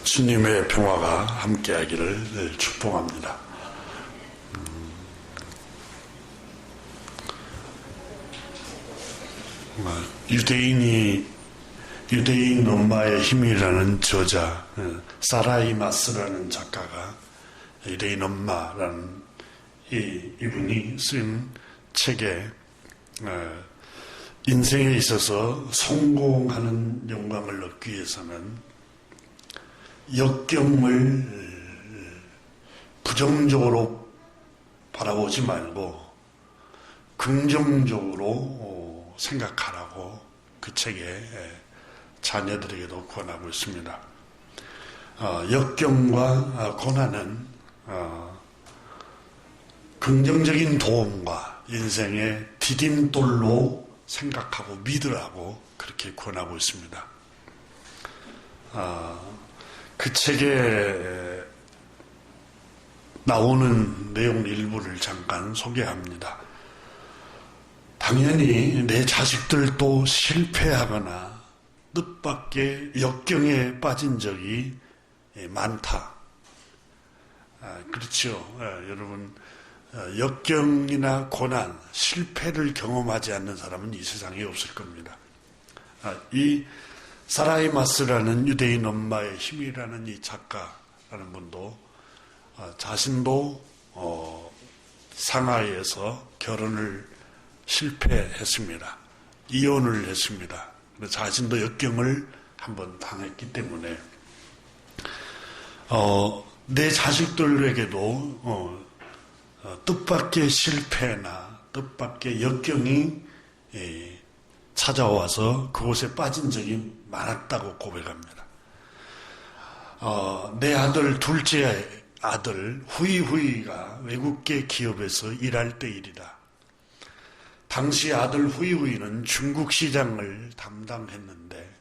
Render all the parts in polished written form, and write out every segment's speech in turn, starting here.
주님의 평화가 함께하기를 축복합니다. 유대인 엄마의 힘이라는 저자 사라이마스라는 작가가 유대인 엄마라는 이분이 쓴 책에 인생에 있어서 성공하는 영광을 얻기 위해서는 역경을 부정적으로 바라보지 말고 긍정적으로 생각하라고 그 책에 자녀들에게도 권하고 있습니다. 역경과 고난은 긍정적인 도움과 인생의 디딤돌로 생각하고 믿으라고 그렇게 권하고 있습니다. 그 책에 나오는 내용 일부를 잠깐 소개합니다. 당연히 내 자식들도 실패하거나 뜻밖의 역경에 빠진 적이 많다. 그렇죠. 여러분, 역경이나 고난, 실패를 경험하지 않는 사람은 이 세상에 없을 겁니다. 이 사라이마스라는 유대인 엄마의 힘이라는 이 작가라는 분도 자신도 상하이에서 결혼을 실패했습니다. 이혼을 했습니다. 자신도 역경을 한번 당했기 때문에 내 자식들에게도 뜻밖의 실패나 뜻밖의 역경이 찾아와서 그곳에 빠진 적이 많았다고 고백합니다. 내 아들 둘째 아들 후이후이가 외국계 기업에서 일할 때 일이다. 당시 아들 후이후이는 중국 시장을 담당했는데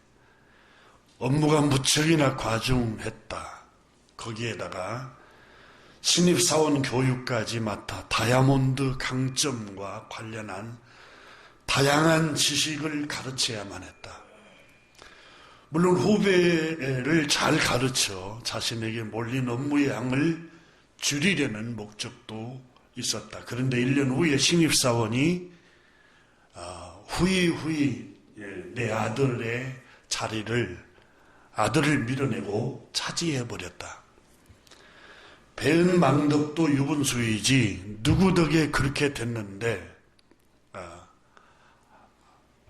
업무가 무척이나 과중했다. 거기에다가 신입사원 교육까지 맡아 다이아몬드 강점과 관련한 다양한 지식을 가르쳐야만 했다. 물론 후배를 잘 가르쳐 자신에게 몰린 업무의 양을 줄이려는 목적도 있었다. 그런데 1년 후에 신입사원이 후이 내 아들의 자리를 아들을 밀어내고 차지해버렸다. 배은 망덕도 유분수이지 누구 덕에 그렇게 됐는데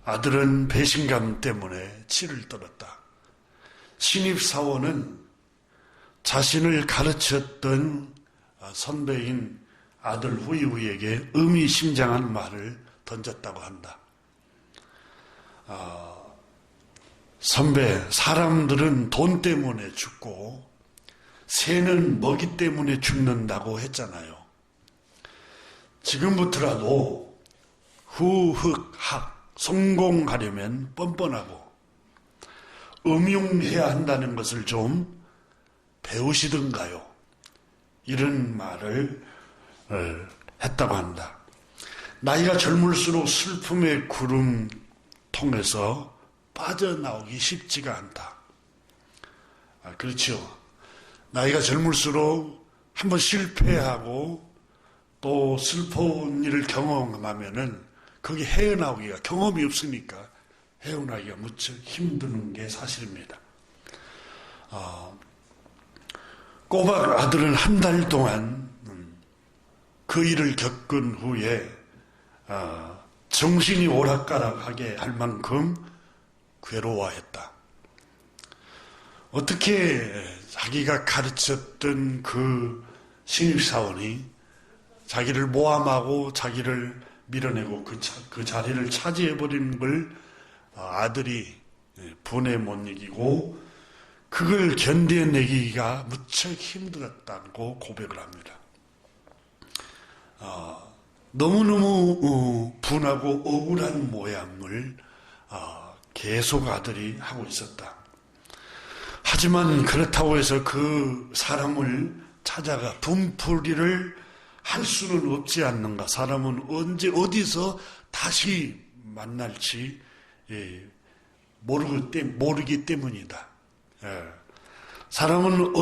아들은 배신감 때문에 치를 떨었다. 신입사원은 자신을 가르쳤던 선배인 아들 후이후이에게 의미심장한 말을 던졌다고 한다. 선배, 사람들은 돈 때문에 죽고 새는 먹이 때문에 죽는다고 했잖아요. 지금부터라도 후흑학 성공하려면 뻔뻔하고 음흉해야 한다는 것을 좀 배우시던가요? 이런 말을 했다고 한다. 나이가 젊을수록 슬픔의 구름 통해서 빠져나오기 쉽지가 않다. 그렇죠. 나이가 젊을수록 한번 실패하고 또 슬픈 일을 경험하면은 거기 헤어나오기가 경험이 없으니까 헤어나오기가 무척 힘드는 게 사실입니다. 꼬박 아들은 한 달 동안 그 일을 겪은 후에 정신이 오락가락하게 할 만큼 괴로워했다. 어떻게 자기가 가르쳤던 그 신입사원이 자기를 모함하고 자기를 밀어내고 그 자리를 차지해버리는 걸 아들이 분에 못 이기고 그걸 견뎌내기가 무척 힘들었다고 고백을 합니다. 너무너무 분하고 억울한 모양을 계속 아들이 하고 있었다. 하지만 그렇다고 해서 그 사람을 찾아가 분풀이를 할 수는 없지 않는가. 사람은 언제 어디서 다시 만날지 모르기 때문이다. 사람은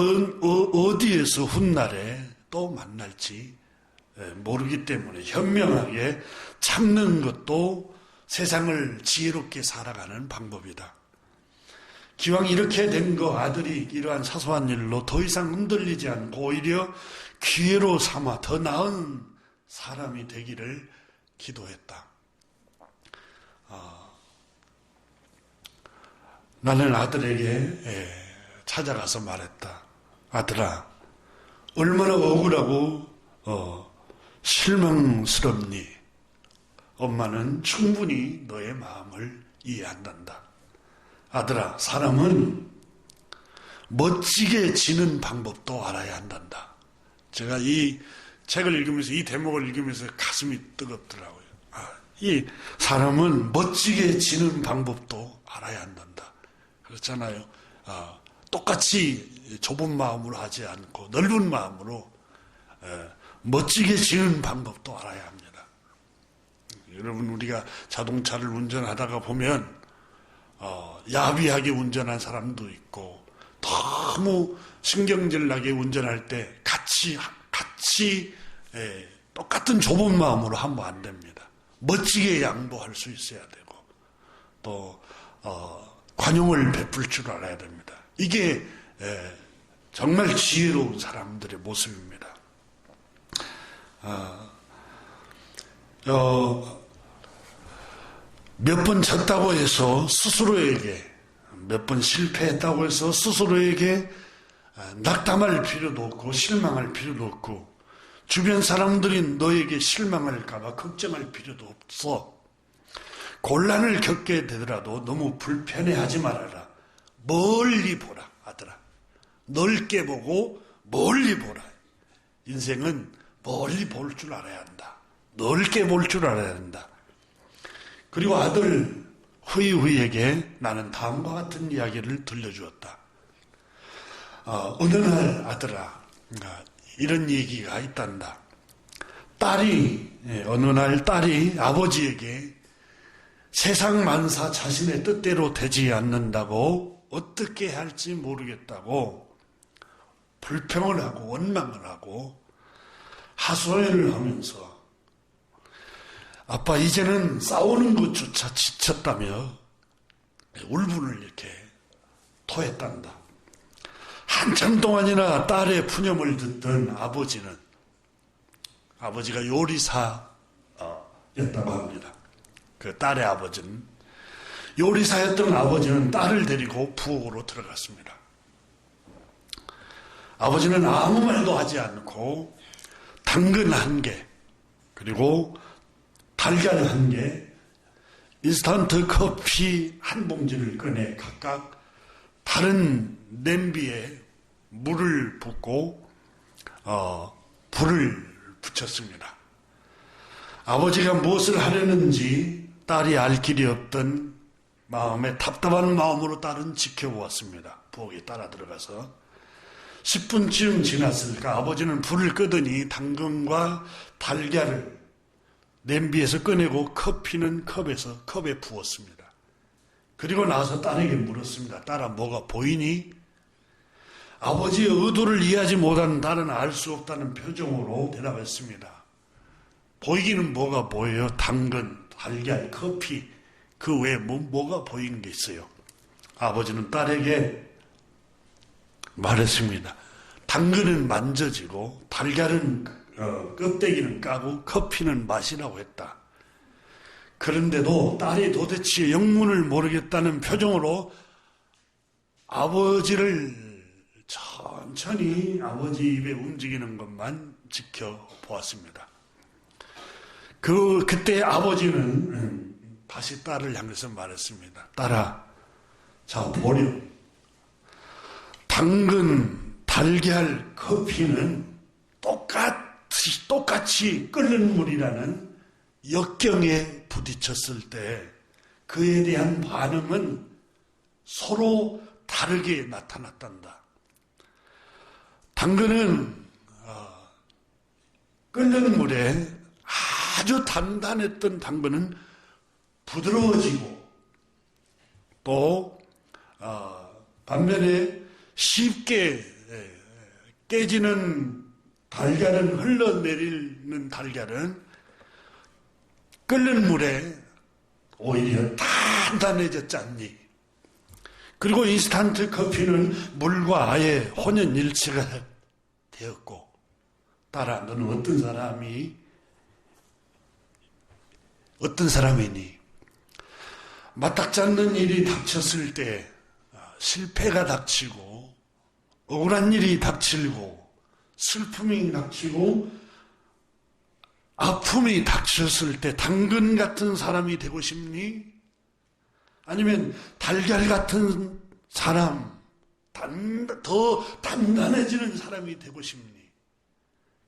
어디에서 훗날에 또 만날지 모르기 때문에 현명하게 참는 것도 세상을 지혜롭게 살아가는 방법이다. 기왕 이렇게 된 거 아들이 이러한 사소한 일로 더 이상 흔들리지 않고 오히려 기회로 삼아 더 나은 사람이 되기를 기도했다. 나는 아들에게 찾아가서 말했다. 아들아, 얼마나 억울하고 실망스럽니? 엄마는 충분히 너의 마음을 이해한단다. 아들아, 사람은 멋지게 지는 방법도 알아야 한단다. 제가 이 책을 읽으면서, 이 대목을 읽으면서 가슴이 뜨겁더라고요. 이 사람은 멋지게 지는 방법도 알아야 한단다. 그렇잖아요. 똑같이 좁은 마음으로 하지 않고 넓은 마음으로 멋지게 지는 방법도 알아야 합니다. 여러분, 우리가 자동차를 운전하다가 보면 야비하게 운전한 사람도 있고 너무 신경질 나게 운전할 때 같이 똑같은 좁은 마음으로 하면 안 됩니다. 멋지게 양보할 수 있어야 되고 또 관용을 베풀 줄 알아야 됩니다. 이게 정말 지혜로운 사람들의 모습입니다. 몇 번 졌다고 해서 스스로에게, 몇 번 실패했다고 해서 스스로에게 낙담할 필요도 없고 실망할 필요도 없고 주변 사람들이 너에게 실망할까봐 걱정할 필요도 없어. 곤란을 겪게 되더라도 너무 불편해하지 말아라. 멀리 보라, 아들아. 넓게 보고 멀리 보라. 인생은 멀리 볼 줄 알아야 한다. 넓게 볼 줄 알아야 한다. 그리고 아들 후이후이에게 나는 다음과 같은 이야기를 들려주었다. 어느 날 아들아, 이런 얘기가 있단다. 어느 날 딸이 아버지에게 세상 만사 자신의 뜻대로 되지 않는다고 어떻게 할지 모르겠다고 불평을 하고 원망을 하고 하소연을 하면서 아빠 이제는 싸우는 것조차 지쳤다며 울분을 이렇게 토했단다. 한참 동안이나 딸의 푸념을 듣던 아버지가 요리사였다고 합니다. 그 딸의 아버지는, 요리사였던 아버지는 딸을 데리고 부엌으로 들어갔습니다. 아버지는 아무 말도 하지 않고 당근 1개, 그리고 달걀 1개, 인스턴트 커피 1봉지를 꺼내 각각 다른 냄비에 물을 붓고 불을 붙였습니다. 아버지가 무엇을 하려는지 딸이 알 길이 없던 마음에 답답한 마음으로 딸은 지켜보았습니다. 부엌에 따라 들어가서 10분쯤 지났을까 아버지는 불을 끄더니 당근과 달걀을 냄비에서 꺼내고 커피는 컵에 부었습니다. 그리고 나서 딸에게 물었습니다. 딸아, 뭐가 보이니? 아버지의 의도를 이해하지 못한 딸은 알 수 없다는 표정으로 대답했습니다. 보이기는 뭐가 보여요? 당근, 달걀, 커피, 그 외에 뭐가 보이는 게 있어요? 아버지는 딸에게 말했습니다. 당근은 만져지고 달걀은 껍데기는 까고 커피는 마시라고 했다. 그런데도 딸이 도대체 영문을 모르겠다는 표정으로 아버지를 천천히 아버지 입에 움직이는 것만 지켜보았습니다. 그때 아버지는 다시 딸을 향해서 말했습니다. 딸아, 자 보려. 당근, 달걀, 커피는 똑같이 끓는 물이라는 역경에 부딪혔을 때 그에 대한 반응은 서로 다르게 나타났단다. 당근은 끓는 물에 아주 단단했던 당근은 부드러워지고 또 반면에 쉽게 깨지는 달걀은, 흘러내리는 달걀은 끓는 물에 오히려 단단해졌지 않니? 그리고 인스턴트 커피는 물과 아예 혼연일체가 되었고, 따라 너는 어떤 사람이니? 마땅치 않는 일이 닥쳤을 때 실패가 닥치고, 억울한 일이 닥치고, 슬픔이 닥치고, 아픔이 닥쳤을 때 당근 같은 사람이 되고 싶니? 아니면 달걀 같은 사람, 더 단단해지는 사람이 되고 싶니?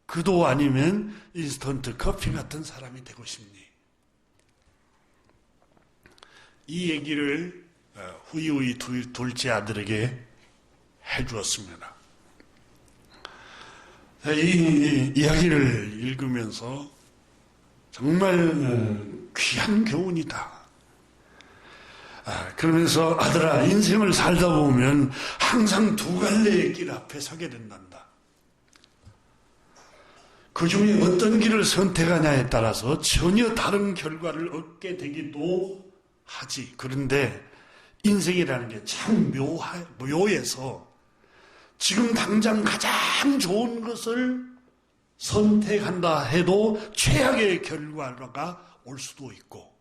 그도 아니면 인스턴트 커피 같은 사람이 되고 싶니? 이 얘기를 후이 둘째 아들에게 해주었습니다. 이 이야기를 읽으면서 정말 귀한 교훈이다. 그러면서 아들아, 인생을 살다 보면 항상 두 갈래의 길 앞에 서게 된단다. 그 중에 어떤 길을 선택하냐에 따라서 전혀 다른 결과를 얻게 되기도 하지. 그런데 인생이라는 게 참 묘해서 지금 당장 가장 좋은 것을 선택한다 해도 최악의 결과가 올 수도 있고,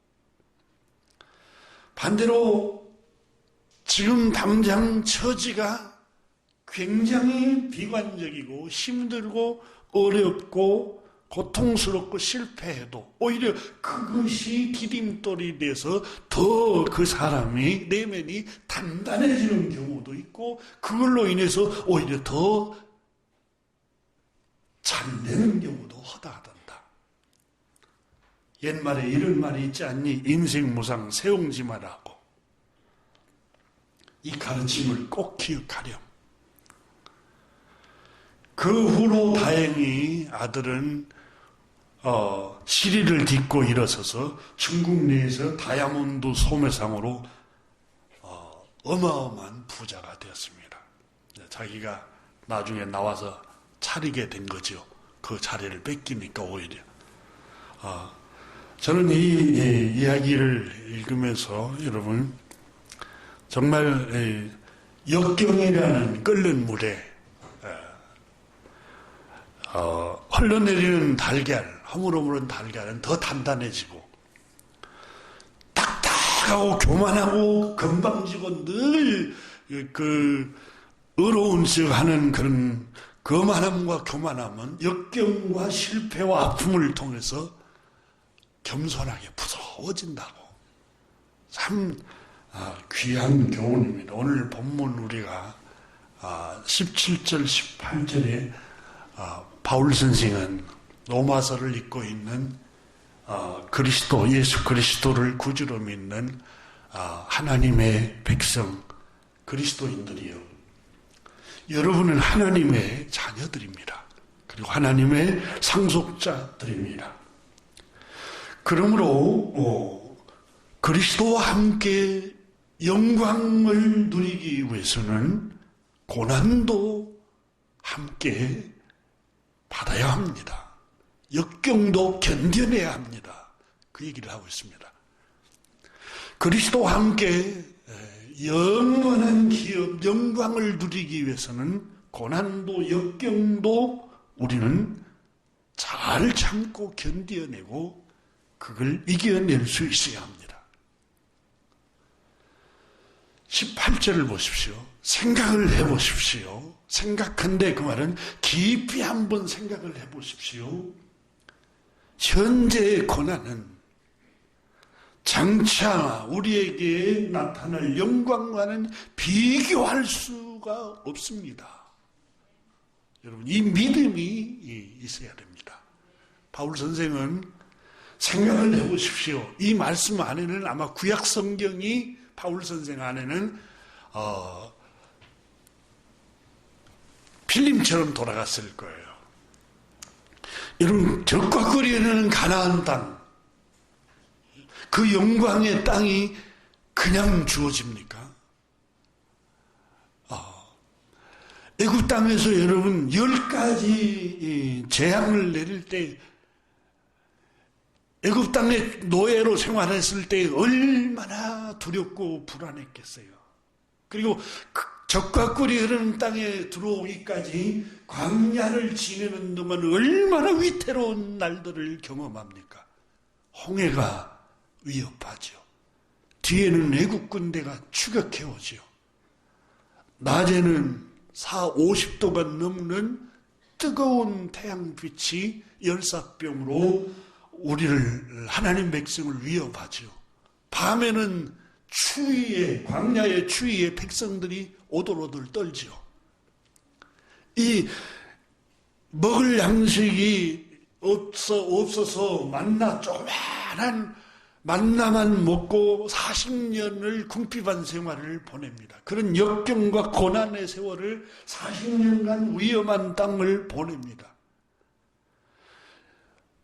반대로 지금 당장 처지가 굉장히 비관적이고 힘들고 어렵고 고통스럽고 실패해도 오히려 그것이 디딤돌이 돼서 더 그 사람이 내면이 단단해지는 경우도 있고, 그걸로 인해서 오히려 더 잘 되는 경우도 허다하단다. 옛말에 이런 말이 있지 않니? 인생 무상 세옹지 마라고. 이 가르침을 꼭 기억하렴. 그 후로 다행히 아들은 시리를 딛고 일어서서 중국 내에서 다이아몬드 소매상으로 어마어마한 부자가 되었습니다. 자기가 나중에 나와서 차리게 된 거죠. 그 자리를 뺏기니까 오히려. 저는 이 이야기를 읽으면서 여러분 정말 역경이라는 끓는 물에 흘러내리는 달걀, 허물어물은 달걀은 더 단단해지고 딱딱하고 교만하고 건방지고 늘 어려운 척 하는 그런 거만함과 교만함은 역경과 실패와 아픔을 통해서 겸손하게 부드러워진다고. 참 귀한 교훈입니다. 오늘 본문 우리가 17절, 18절에 바울 선생은 로마서를 읽고 있는 예수 그리스도를 구주로 믿는 하나님의 백성 그리스도인들이요. 여러분은 하나님의 자녀들입니다. 그리고 하나님의 상속자들입니다. 그러므로 그리스도와 함께 영광을 누리기 위해서는 고난도 함께 받아야 합니다. 역경도 견뎌내야 합니다. 그 얘기를 하고 있습니다. 그리스도와 함께 영원한 기업, 영광을 누리기 위해서는 고난도 역경도 우리는 잘 참고 견뎌내고 그걸 이겨낼 수 있어야 합니다. 18절을 보십시오. 생각을 해보십시오. 생각한데 그 말은 깊이 한번 생각을 해보십시오. 현재의 고난은 장차 우리에게 나타날 영광과는 비교할 수가 없습니다. 여러분, 이 믿음이 있어야 됩니다. 바울 선생은 생각을 해보십시오. 이 말씀 안에는 아마 구약 성경이 바울 선생 안에는 필름처럼 돌아갔을 거예요. 여러분, 적과 거리에는 가나안 땅, 그 영광의 땅이 그냥 주어집니까? 애굽 땅에서 여러분 10가지 재앙을 내릴 때 애굽 땅에 노예로 생활했을 때 얼마나 두렵고 불안했겠어요. 그리고 적과 꿀이 흐르는 땅에 들어오기까지 광야를 지내는 동안 얼마나 위태로운 날들을 경험합니까? 홍해가 위협하죠. 뒤에는 애국 군대가 추격해오죠. 낮에는 50도가 넘는 뜨거운 태양빛이 열사병으로 우리를, 하나님 백성을 위협하죠. 밤에는 추위에, 광야의 추위에 백성들이 오돌오돌 떨죠. 이 먹을 양식이 없어서 만나, 조그만한 만나만 먹고 40년을 궁핍한 생활을 보냅니다. 그런 역경과 고난의 세월을 40년간 위험한 땅을 보냅니다.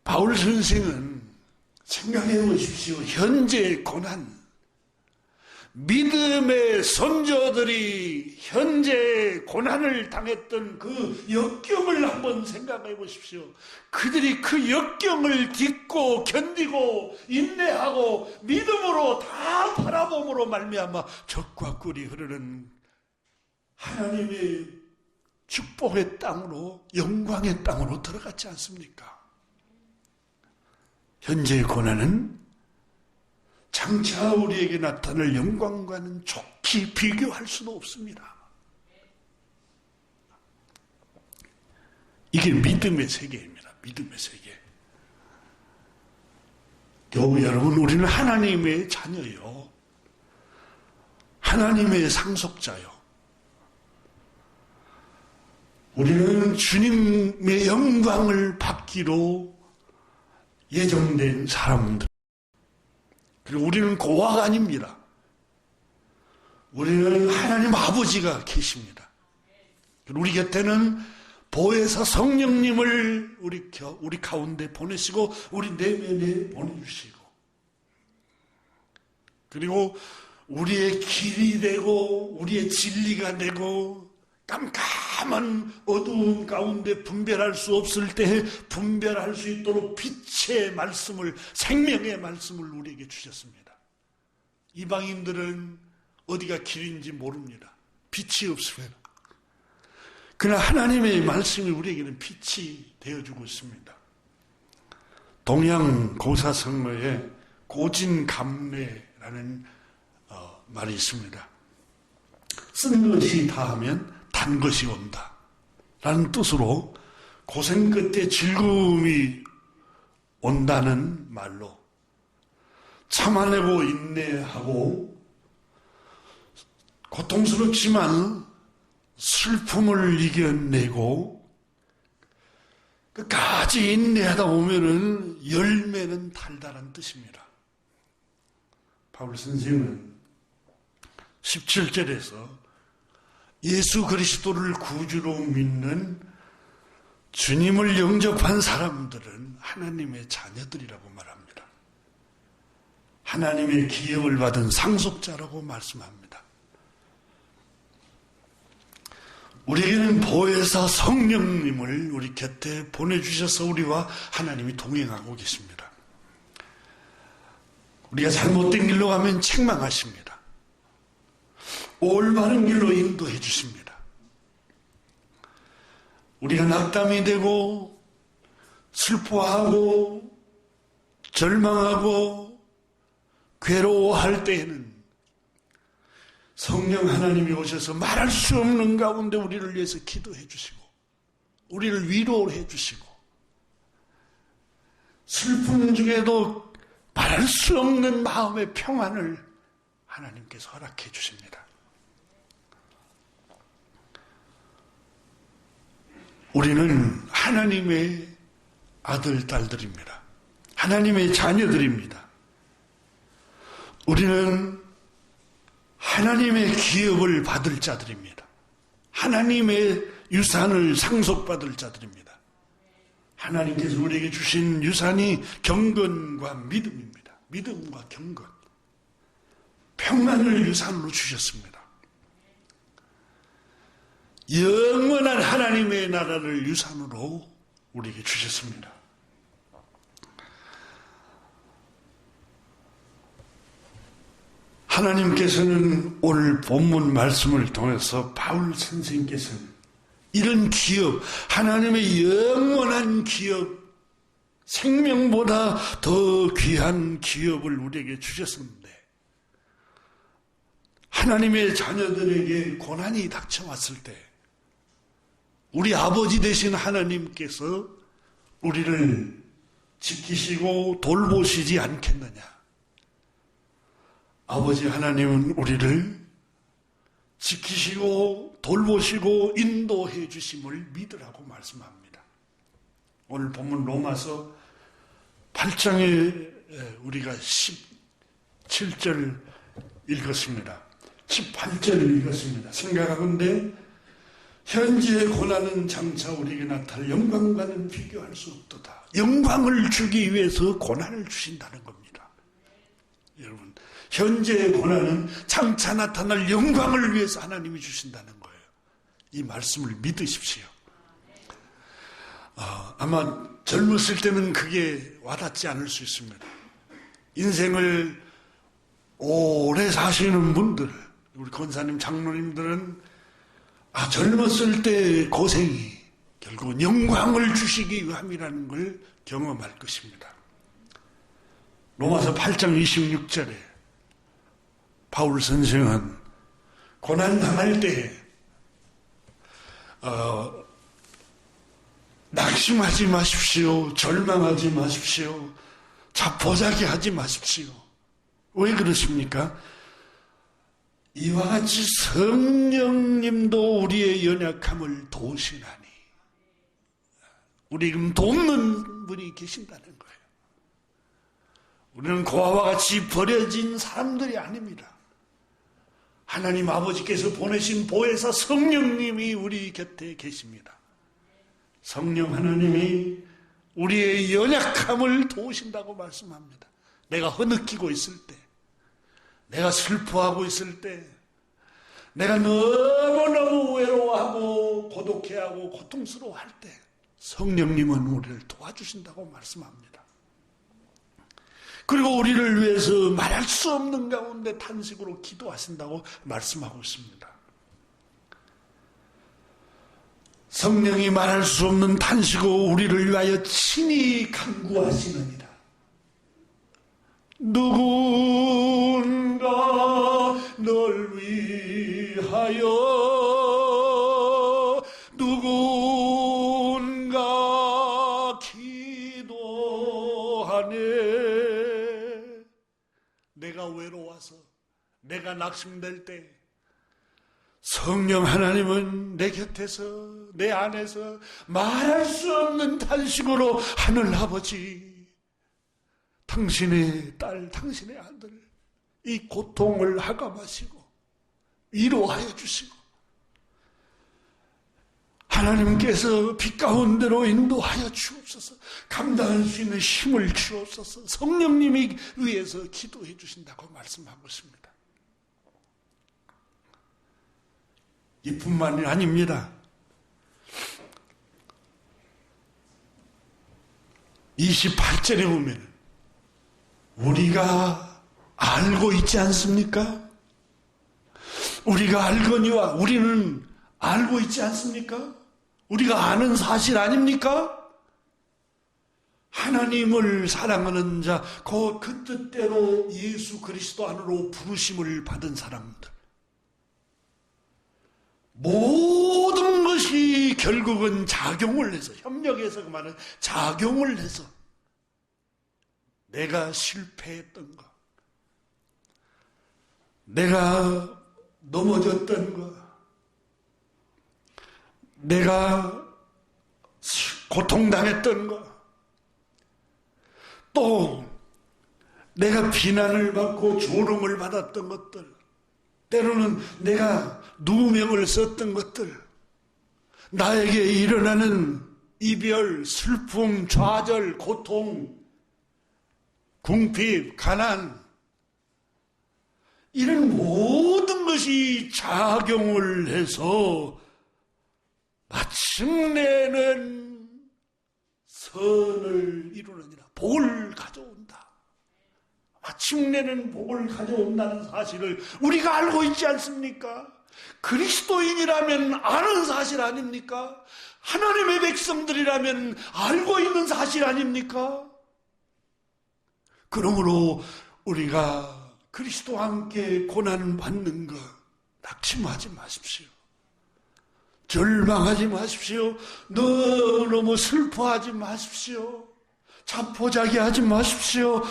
바울 선생은 생각해 보십시오. 현재의 고난, 믿음의 선조들이 현재 고난을 당했던 그 역경을 한번 생각해 보십시오. 그들이 그 역경을 딛고 견디고 인내하고 믿음으로 다 바라봄으로 말미암아 적과 꿀이 흐르는 하나님의 축복의 땅으로, 영광의 땅으로 들어갔지 않습니까? 현재의 고난은 장차 우리에게 나타날 영광과는 좋게 비교할 수도 없습니다. 이게 믿음의 세계입니다. 믿음의 세계. 여러분, 우리는 하나님의 자녀요. 하나님의 상속자요. 우리는 주님의 영광을 받기로 예정된 사람들. 그리고 우리는 고아가 아닙니다. 우리는 하나님 아버지가 계십니다. 우리 곁에는 보혜사 성령님을 우리 가운데 보내시고 우리 내면에 보내주시고, 그리고 우리의 길이 되고 우리의 진리가 되고, 깜깜한 어두운 가운데 분별할 수 없을 때 분별할 수 있도록 빛의 말씀을, 생명의 말씀을 우리에게 주셨습니다. 이방인들은 어디가 길인지 모릅니다. 빛이 없습니다. 그러나 하나님의 말씀이 우리에게는 빛이 되어주고 있습니다. 동양 고사성어에 고진감래라는 말이 있습니다. 쓴 것이 다하면 단 것이 온다 라는 뜻으로 고생 끝에 즐거움이 온다는 말로 참아내고 인내하고 고통스럽지만 슬픔을 이겨내고 끝까지 인내하다 보면은 열매는 달달한 뜻입니다. 바울 선생은 17절에서 예수 그리스도를 구주로 믿는 주님을 영접한 사람들은 하나님의 자녀들이라고 말합니다. 하나님의 기업을 받은 상속자라고 말씀합니다. 우리에게는 보혜사 성령님을 우리 곁에 보내주셔서 우리와 하나님이 동행하고 계십니다. 우리가 잘못된 길로 가면 책망하십니다. 올바른 길로 인도해 주십니다. 우리가 낙담이 되고 슬퍼하고 절망하고 괴로워할 때에는 성령 하나님이 오셔서 말할 수 없는 가운데 우리를 위해서 기도해 주시고 우리를 위로해 주시고 슬픔 중에도 말할 수 없는 마음의 평안을 하나님께서 허락해 주십니다. 우리는 하나님의 아들, 딸들입니다. 하나님의 자녀들입니다. 우리는 하나님의 기업을 받을 자들입니다. 하나님의 유산을 상속받을 자들입니다. 하나님께서 우리에게 주신 유산이 경건과 믿음입니다. 믿음과 경건. 평안을 유산으로 주셨습니다. 영원한 하나님의 나라를 유산으로 우리에게 주셨습니다. 하나님께서는 오늘 본문 말씀을 통해서 바울 선생님께서는 이런 기업, 하나님의 영원한 기업, 생명보다 더 귀한 기업을 우리에게 주셨는데 하나님의 자녀들에게 고난이 닥쳐왔을 때 우리 아버지 되신 하나님께서 우리를 지키시고 돌보시지 않겠느냐. 아버지 하나님은 우리를 지키시고 돌보시고 인도해 주심을 믿으라고 말씀합니다. 오늘 본문 로마서 8장에 우리가 17절 읽었습니다. 18절 읽었습니다. 생각하건대 현재의 고난은 장차 우리에게 나타날 영광과는 비교할 수 없도다. 영광을 주기 위해서 고난을 주신다는 겁니다. 여러분, 현재의 고난은 장차 나타날 영광을 위해서 하나님이 주신다는 거예요. 이 말씀을 믿으십시오. 아마 젊었을 때는 그게 와닿지 않을 수 있습니다. 인생을 오래 사시는 분들, 우리 권사님, 장로님들은 젊었을 때 고생이 결국은 영광을 주시기 위함이라는 걸 경험할 것입니다. 로마서 8장 26절에 바울 선생은 고난당할 때 낙심하지 마십시오. 절망하지 마십시오. 자포자기 하지 마십시오. 왜 그러십니까? 이와 같이 성령님도 우리의 연약함을 도우시나니 우리는 돕는 분이 계신다는 거예요. 우리는 고아와 같이 버려진 사람들이 아닙니다. 하나님 아버지께서 보내신 보혜사 성령님이 우리 곁에 계십니다. 성령 하나님이 우리의 연약함을 도우신다고 말씀합니다. 내가 흐느끼고 있을 때, 내가 슬퍼하고 있을 때, 내가 너무너무 외로워하고 고독해하고 고통스러워할 때 성령님은 우리를 도와주신다고 말씀합니다. 그리고 우리를 위해서 말할 수 없는 가운데 탄식으로 기도하신다고 말씀하고 있습니다. 성령이 말할 수 없는 탄식으로 우리를 위하여 친히 간구하시느니라. 누군가 널 위하여 누군가 기도하네. 내가 외로워서 내가 낙심될 때 성령 하나님은 내 곁에서 내 안에서 말할 수 없는 탄식으로 하늘 아버지 당신의 딸, 당신의 아들 이 고통을 하감하시고 위로하여 주시고 하나님께서 빛 가운데로 인도하여 주옵소서. 감당할 수 있는 힘을 주옵소서. 성령님이 위해서 기도해 주신다고 말씀하고 있습니다. 이뿐만이 아닙니다. 28절에 보면 우리가 알고 있지 않습니까? 우리가 알거니와 우리는 알고 있지 않습니까? 우리가 아는 사실 아닙니까? 하나님을 사랑하는 자, 그 뜻대로 예수 그리스도 안으로 부르심을 받은 사람들. 모든 것이 결국은 작용을 해서, 협력해서 그 말은 작용을 해서 내가 실패했던 것, 내가 넘어졌던 것, 내가 고통당했던 것, 또 내가 비난을 받고 조롱을 받았던 것들, 때로는 내가 누명을 썼던 것들, 나에게 일어나는 이별, 슬픔, 좌절, 고통, 궁핍, 가난, 이런 모든 것이 작용을 해서 마침내는 선을 이루느니라. 복을 가져온다. 마침내는 복을 가져온다는 사실을 우리가 알고 있지 않습니까? 그리스도인이라면 아는 사실 아닙니까? 하나님의 백성들이라면 알고 있는 사실 아닙니까? 그러므로 우리가 그리스도와 함께 고난을 받는 것 낙심하지 마십시오. 절망하지 마십시오. 너무 슬퍼하지 마십시오. 자포자기하지 마십시오.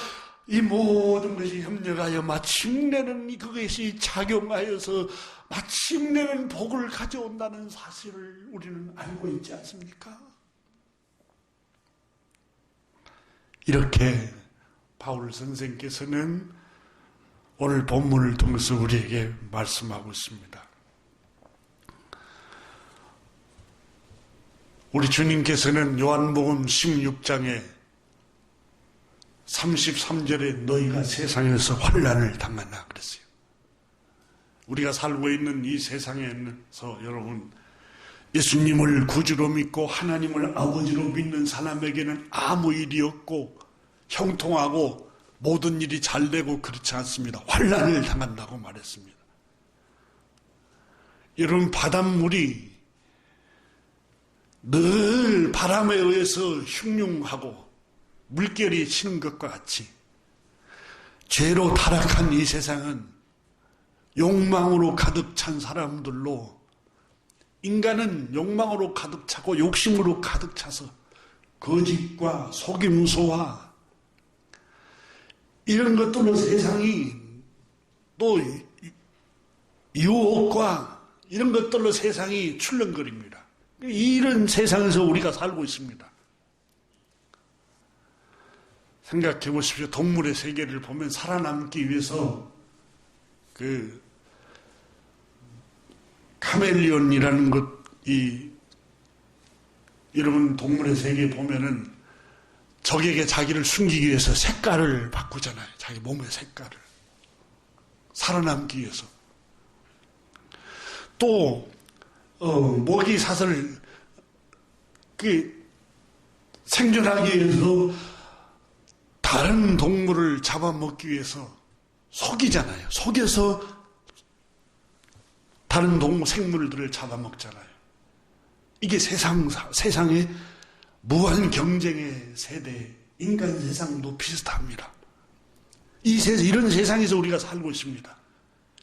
이 모든 것이 협력하여 마침내는 그것이 작용하여서 마침내는 복을 가져온다는 사실을 우리는 알고 있지 않습니까? 이렇게 바울 선생께서는 오늘 본문을 통해서 우리에게 말씀하고 있습니다. 우리 주님께서는 요한복음 16장에 33절에 너희가 세상에서 환난을 당하나 그랬어요. 우리가 살고 있는 이 세상에서 여러분, 예수님을 구주로 믿고 하나님을 아버지로 믿는 사람에게는 아무 일이 없고 형통하고 모든 일이 잘 되고 그렇지 않습니다. 환난을 당한다고 말했습니다. 여러분, 바닷물이 늘 바람에 의해서 흉흉하고 물결이 치는 것과 같이 죄로 타락한 이 세상은 욕망으로 가득 찬 사람들로, 인간은 욕망으로 가득 차고 욕심으로 가득 차서 거짓과 속임수와 이런 것들로 세상이, 또 유혹과 이런 것들로 세상이 출렁거립니다. 이런 세상에서 우리가 살고 있습니다. 생각해 보십시오. 동물의 세계를 보면 살아남기 위해서 카멜리온이라는 여러분 동물의 세계에 보면은 적에게 자기를 숨기기 위해서 색깔을 바꾸잖아요. 자기 몸의 색깔을. 살아남기 위해서. 또 먹이 사슬 생존하기 위해서 다른 동물을 잡아먹기 위해서 속이잖아요. 속여서 다른 생물들을 잡아먹잖아요. 이게 세상의 무한 경쟁의 세대, 인간 세상도 비슷합니다. 이런 세상에서 우리가 살고 있습니다.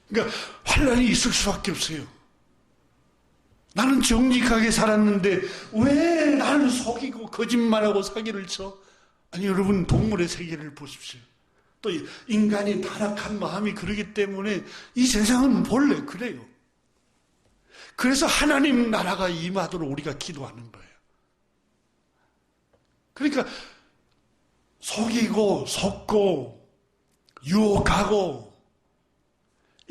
그러니까 환난이 있을 수밖에 없어요. 나는 정직하게 살았는데 왜 나를 속이고 거짓말하고 사기를 쳐? 아니, 여러분, 동물의 세계를 보십시오. 또 인간이 타락한 마음이 그러기 때문에 이 세상은 본래 그래요. 그래서 하나님 나라가 임하도록 우리가 기도하는 거예요. 그러니까 속이고 속고 유혹하고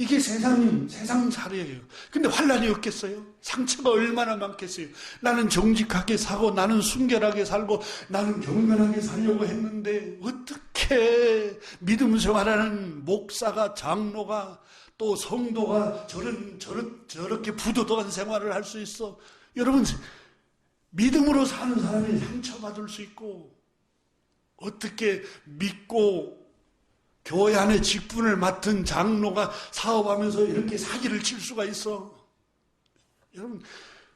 이게 세상 살이에요. 근데 환난이 없겠어요? 상처가 얼마나 많겠어요? 나는 정직하게 사고 나는 순결하게 살고 나는 경건하게 살려고 했는데 어떻게 믿음 생활하는 목사가, 장로가, 또 성도가 저렇게 부도덕한 생활을 할 수 있어? 여러분, 믿음으로 사는 사람이 상처받을 수 있고, 어떻게 믿고 교회 안에 직분을 맡은 장로가 사업하면서 이렇게 사기를 칠 수가 있어? 여러분,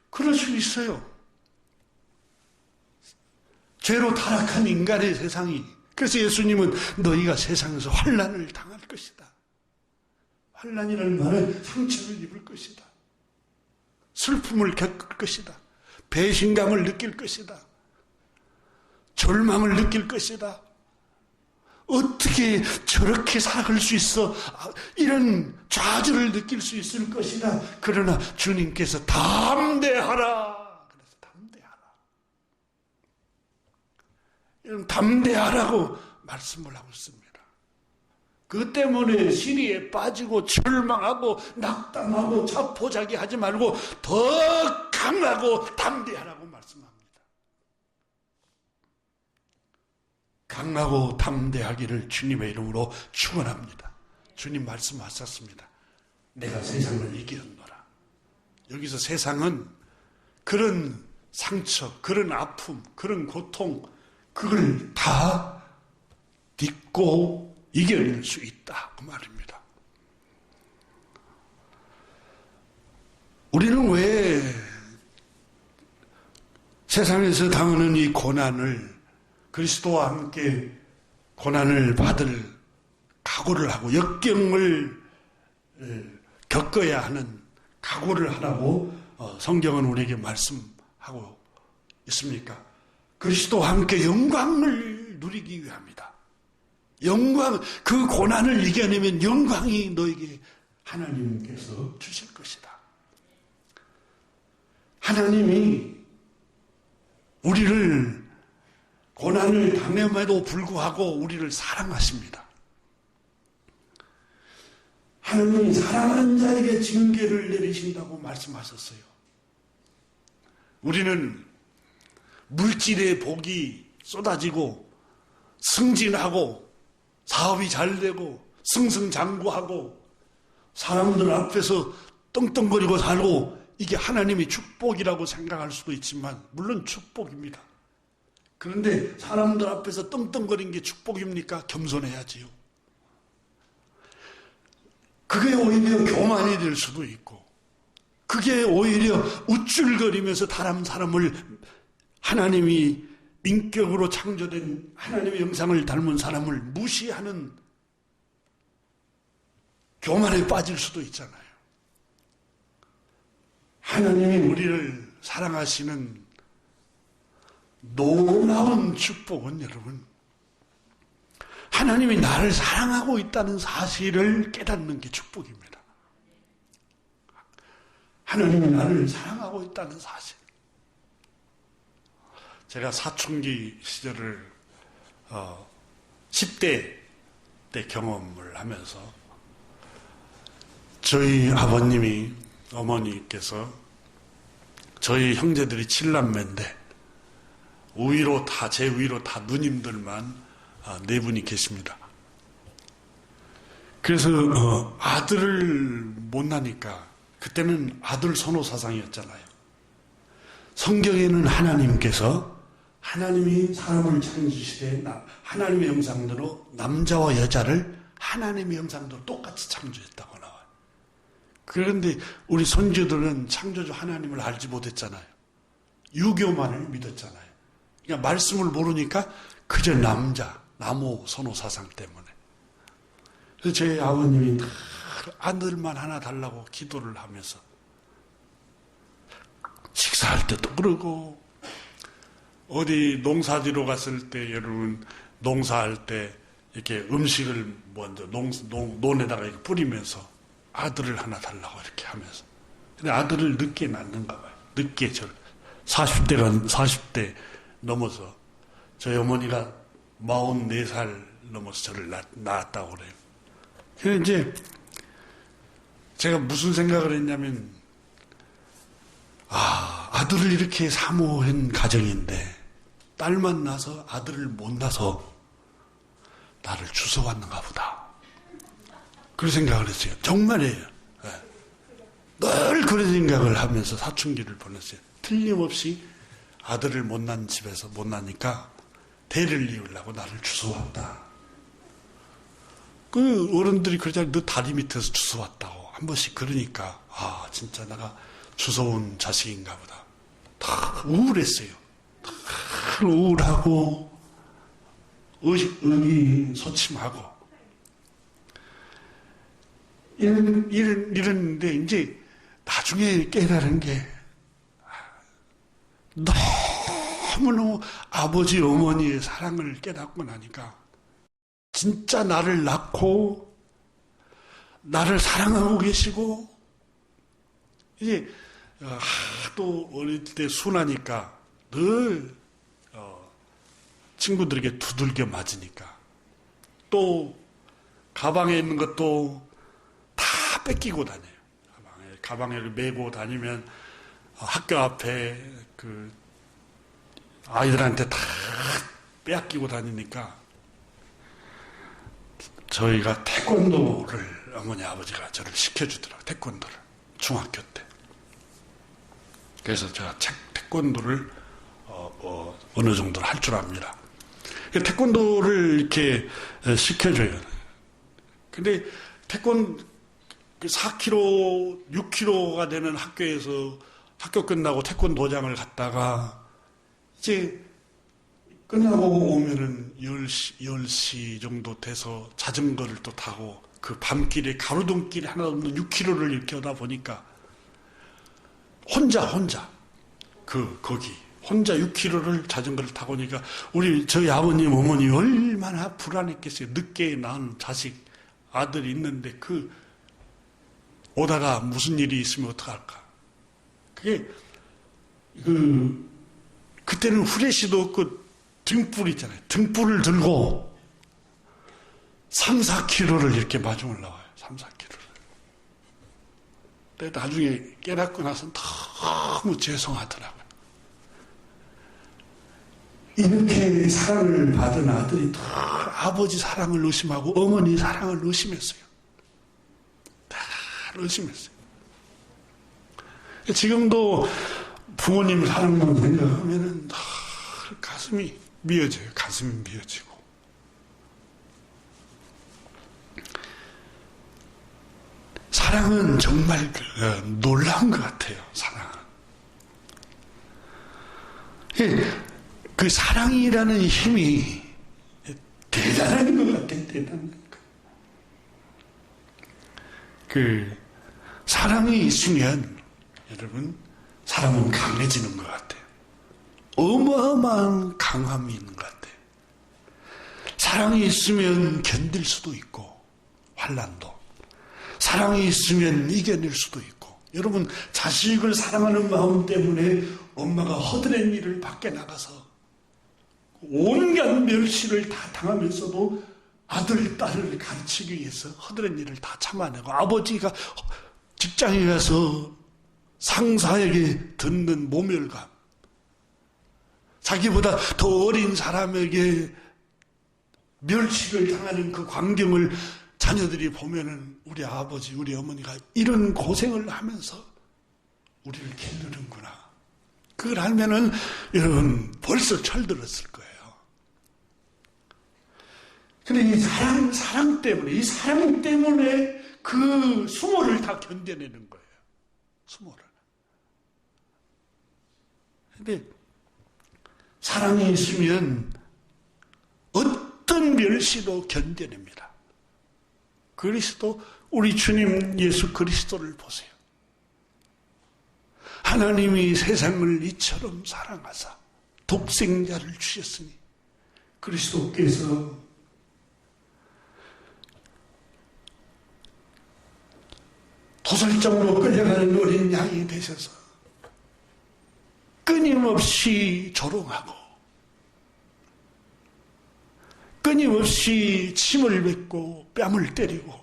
그럴 수 있어요. 죄로 타락한 인간의 세상이. 그래서 예수님은 너희가 세상에서 환난을 당할 것이다. 환난이라는 말은 상처를 입을 것이다. 슬픔을 겪을 것이다. 배신감을 느낄 것이다. 절망을 느낄 것이다. 어떻게 저렇게 살아갈 수 있어? 이런 좌절을 느낄 수 있을 것이다. 그러나 주님께서 담대하라. 그래서 담대하라. 이런 담대하라고 말씀을 하고 있습니다. 그 때문에 시리에 빠지고 절망하고 낙담하고 자포자기하지 말고 더 강하고 담대하라고 말씀합니다. 강하고 담대하기를 주님의 이름으로 축원합니다. 주님 말씀하셨습니다. 내가 세상을 이기었노라. 여기서 세상은 그런 상처, 그런 아픔, 그런 고통, 그걸 다 딛고 이겨낼 수 있다. 그 말입니다. 우리는 왜 세상에서 당하는 이 고난을 그리스도와 함께 고난을 받을 각오를 하고 역경을 겪어야 하는 각오를 하라고 성경은 우리에게 말씀하고 있습니까? 그리스도와 함께 영광을 누리기 위함이다. 영광, 그 고난을 이겨내면 영광이 너에게 하나님께서 주실 것이다. 하나님이 우리를 고난을 당함에도 불구하고 우리를 사랑하십니다. 하나님이 사랑하는 자에게 징계를 내리신다고 말씀하셨어요. 우리는 물질의 복이 쏟아지고 승진하고 사업이 잘 되고 승승장구하고 사람들 앞에서 떵떵거리고 살고 이게 하나님의 축복이라고 생각할 수도 있지만 물론 축복입니다. 그런데 사람들 앞에서 떵떵거리는 게 축복입니까? 겸손해야지요. 그게 오히려 교만이 될 수도 있고 그게 오히려 우쭐거리면서 다른 사람을 하나님이 인격으로 창조된 하나님의 형상을 닮은 사람을 무시하는 교만에 빠질 수도 있잖아요. 하나님이 우리를 사랑하시는 놀라운 축복은 여러분, 하나님이 나를 사랑하고 있다는 사실을 깨닫는 게 축복입니다. 하나님이 나를 사랑하고 있다는 사실. 제가 사춘기 시절을 10대 때 경험을 하면서 저희 아버님이, 어머니께서 저희 형제들이 7남매인데 제 위로 다 누님들만 4분이 계십니다. 그래서 아들을 못 낳으니까 그때는 아들 선호 사상이었잖아요. 성경에는 하나님이 사람을 창조시되 하나님의 형상대로 남자와 여자를 하나님의 형상대로 똑같이 창조했다고 나와요. 그런데 우리 선조들은 창조주 하나님을 알지 못했잖아요. 유교만을 믿었잖아요. 그러니까 말씀을 모르니까 그저 나무 선호 사상 때문에. 그래서 저희 아버님이 아들만 하나 달라고 기도를 하면서 식사할 때도 그러고 어디 농사지러 갔을 때 여러분 농사할 때 이렇게 음식을 먼저 논에다가 이렇게 뿌리면서 아들을 하나 달라고 이렇게 하면서. 근데 아들을 늦게 낳는가 봐요. 늦게 40대 넘어서 저희 어머니가 44살 넘어서 저를 낳았다고 그래요. 그래서 이제 제가 무슨 생각을 했냐면 아들을 이렇게 사모한 가정인데 딸만 낳아서 아들을 못 낳아서 나를 주워왔는가 보다. 그런 생각을 했어요. 정말이에요. 늘 그런 생각을 하면서 사춘기를 보냈어요. 틀림없이 아들을 못 낳은 집에서 못 낳으니까 대를 이으려고 나를 주워왔다. 그 어른들이 그러잖아요. 너 다리 밑에서 주워왔다고. 한 번씩 그러니까 진짜 내가 주워온 자식인가 보다. 다 우울했어요. 다 우울하고 의기소침하고 이랬는데 이제 나중에 깨달은 게 너무너무 아버지 어머니의 사랑을 깨닫고 나니까 진짜 나를 낳고 나를 사랑하고 계시고 이제 하도 어릴 때 순하니까 늘 친구들에게 두들겨 맞으니까 또 가방에 있는 것도 다 뺏기고 다녀요. 가방에 메고 다니면 학교 앞에 그 아이들한테 다 빼앗기고 다니니까 저희가 태권도를 어머니 아버지가 저를 시켜주더라고요. 태권도를 중학교 때. 그래서 제가 태권도를 어느 정도 할 줄 압니다. 태권도를 이렇게 시켜줘요. 근데 태권 4km, 6km가 되는 학교에서 학교 끝나고 태권도장을 갔다가 이제 끝나고 오면은 10시 정도 돼서 자전거를 또 타고 그 밤길에 가로등길이 하나 없는 6km를 이렇게 오다 보니까 혼자 거기 혼자 6km를 자전거를 타고 오니까 저희 아버님 어머니 얼마나 불안했겠어요. 늦게 낳은 자식 아들이 있는데 오다가 무슨 일이 있으면 어떡할까. 그게 그때는 후레쉬도 없고 등불 있잖아요. 등불을 들고 3, 4km를 이렇게 마중 올라와요. 3, 4km를. 근데 나중에 깨닫고 나서 너무 죄송하더라고요. 이렇게 사랑을 받은 아들이 아버지 사랑을 의심하고 어머니 사랑을 의심했어요. 다 의심했어요. 지금도 부모님 사랑만 생각하면은 가슴이 미어져요. 가슴이 미어지고. 사랑은 정말 놀라운 것 같아요. 사랑은. 그 사랑이라는 힘이 대단한 것 같아요. 대단한 것. 사랑이 있으면 여러분 사람은 강해지는 것 같아요. 어마어마한 강함이 있는 것 같아요. 사랑이 있으면 견딜 수도 있고 환난도. 사랑이 있으면 이겨낼 수도 있고. 여러분 자식을 사랑하는 마음 때문에 엄마가 허드렛 일을 밖에 나가서 온갖 멸시를 다 당하면서도 아들, 딸을 가르치기 위해서 허드렛 일을 다 참아내고 아버지가 직장에 가서 상사에게 듣는 모멸감, 자기보다 더 어린 사람에게 멸시를 당하는 그 광경을 자녀들이 보면은 우리 아버지, 우리 어머니가 이런 고생을 하면서 우리를 기르는구나. 그걸 알면은 여러분 벌써 철들었을 거예요. 근데 이 사랑 때문에, 이 사랑 때문에 그 수모를 다 견뎌내는 거예요. 수모를. 근데 사랑이 있으면 어떤 멸시도 견뎌냅니다. 그리스도, 우리 주님 예수 그리스도를 보세요. 하나님이 세상을 이처럼 사랑하사 독생자를 주셨으니 그리스도께서 도살장으로 끌려가는 어린 양이 되셔서 끊임없이 조롱하고 끊임없이 침을 뱉고 뺨을 때리고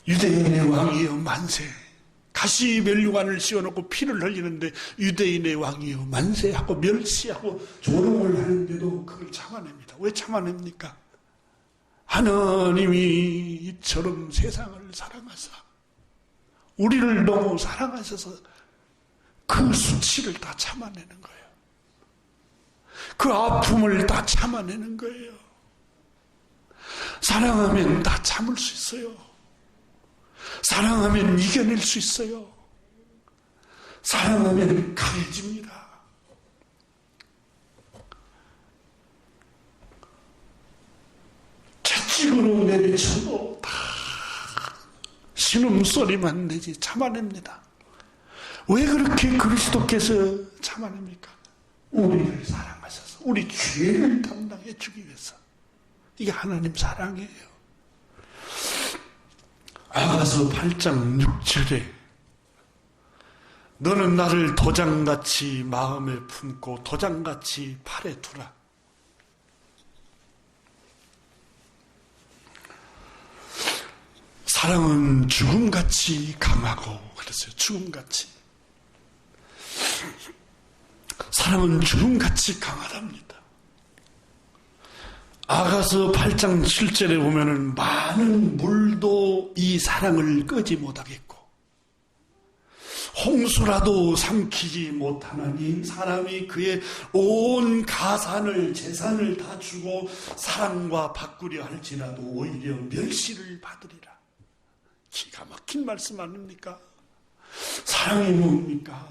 유대인의 왕이여 만세, 가시면류관을 씌워놓고 피를 흘리는데 유대인의 왕이여 만세하고 멸시하고 조롱을 하는데도 그걸 참아냅니다. 왜 참아냅니까? 하나님이 이처럼 세상을 사랑하사 우리를 너무 사랑하셔서 그 수치를 다 참아내는 거예요. 그 아픔을 다 참아내는 거예요. 사랑하면 다 참을 수 있어요. 사랑하면 이겨낼 수 있어요. 사랑하면 강해집니다. 채찍으로 내리쳐도 다 신음소리만 내지 참아냅니다. 왜 그렇게 그리스도께서 참아냅니까? 우리를 사랑하셔서 우리 죄를 담당해 주기 위해서. 이게 하나님 사랑이에요. 아가서 8장 6절에 너는 나를 도장같이 마음에 품고 도장같이 팔에 두라. 사랑은 죽음같이 강하고 그랬어요. 죽음같이. 사랑은 죽음같이 강하답니다. 아가서 8장 7절에 보면은 많은 물도 이 사랑을 끄지 못하겠고 홍수라도 삼키지 못하나니 사람이 그의 온 가산을 재산을 다 주고 사랑과 바꾸려 할지라도 오히려 멸시를 받으리라. 기가 막힌 말씀 아닙니까? 사랑이 뭡니까?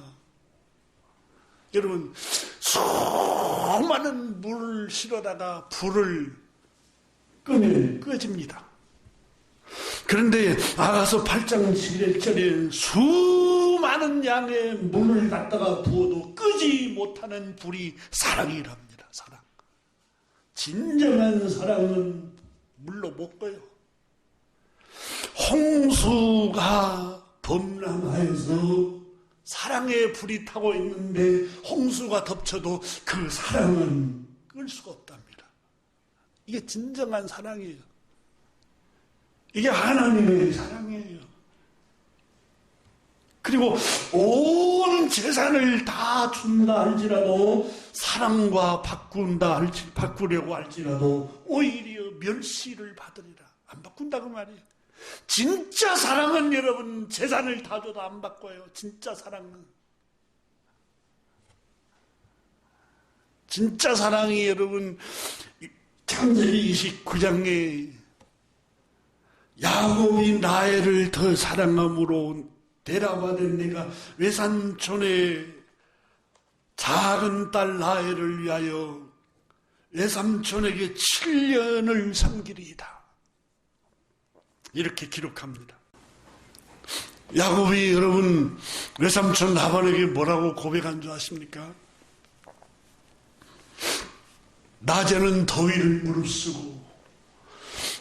여러분, 수많은 물을 실어다가 불을 끄면 꺼집니다. 그런데 아가서 8장 11절에 수많은 양의 물을 갖다가 부어도 끄지 못하는 불이 사랑이랍니다. 사랑. 진정한 사랑은 물로 못 꺼요. 홍수가 범람하여서 사랑의 불이 타고 있는데 홍수가 덮쳐도 그 사랑은 끌 수가 없답니다. 이게 진정한 사랑이에요. 이게 하나님의 사랑이에요. 그리고 온 재산을 다 준다 할지라도 사랑과 바꾸려고 할지라도 오히려 멸시를 받으리라. 안 바꾼다고 말이에요. 진짜 사랑은 여러분 재산을 다 줘도 안 바꿔요. 진짜 사랑은. 진짜 사랑이 여러분 창세기 29장에 야곱이 라헬을 더 사랑함으로 데려받은 내가 외삼촌의 작은 딸 라헬을 위하여 외삼촌에게 7년을 섬기리이다. 이렇게 기록합니다. 야곱이 여러분 외삼촌 라반에게 뭐라고 고백한 줄 아십니까? 낮에는 더위를 무릅쓰고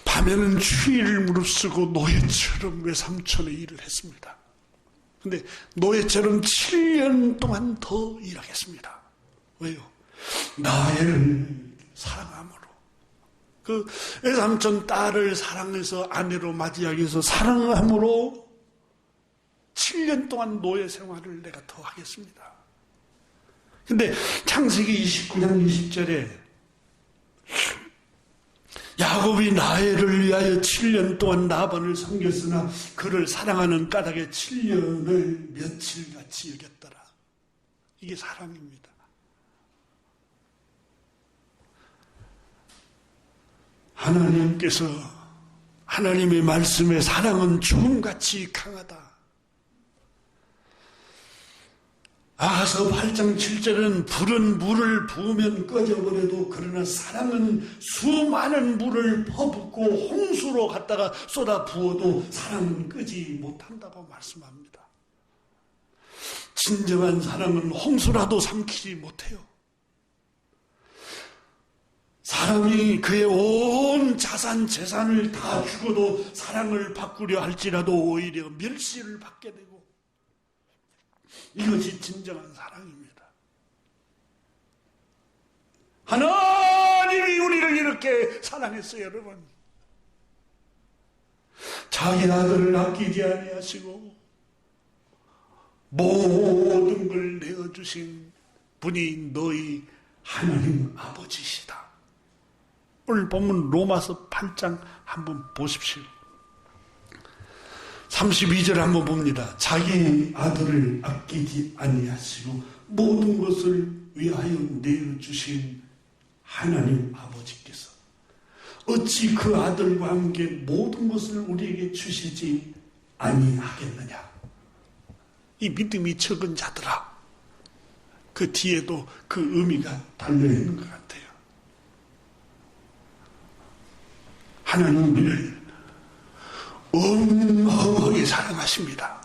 밤에는 추위를 무릅쓰고 노예처럼 외삼촌의 일을 했습니다. 근데 노예처럼 7년 동안 더 일하겠습니다. 왜요? 나를 사랑함으로. 그 외삼촌 딸을 사랑해서 아내로 맞이하기 위해서 사랑함으로 7년 동안 노예 생활을 내가 더 하겠습니다. 근데 창세기 29장 20절에 야곱이 라헬을 위하여 7년 동안 라반을 섬겼으나 그를 사랑하는 까닭에 7년을 며칠같이 여겼더라. 이게 사랑입니다. 하나님께서 하나님의 말씀에 사랑은 죽음같이 강하다. 아가서 8장 7절은 불은 물을 부으면 꺼져버려도 그러나 사랑은 수많은 물을 퍼붓고 홍수로 갖다가 쏟아 부어도 사랑은 끄지 못한다고 말씀합니다. 진정한 사랑은 홍수라도 삼키지 못해요. 사람이 그의 온 자산 재산을 다 주고도 사랑을 바꾸려 할지라도 오히려 멸시를 받게 되고 이것이 진정한 사랑입니다. 하나님이 우리를 이렇게 사랑했어요, 여러분. 자기 아들을 아끼지 아니하시고 모든 걸 내어주신 분이 너희 하나님 아버지시다. 오늘 본문 로마서 8장 한번 보십시오. 32절 한번 봅니다. 자기 아들을 아끼지 아니하시고 모든 것을 위하여 내어주신 하나님 아버지께서 어찌 그 아들과 함께 모든 것을 우리에게 주시지 아니하겠느냐. 이 믿음이 적은 자들아, 그 뒤에도 그 의미가 달려있는 것 같아요. 하나님 우리를 어마어마하게 사랑하십니다.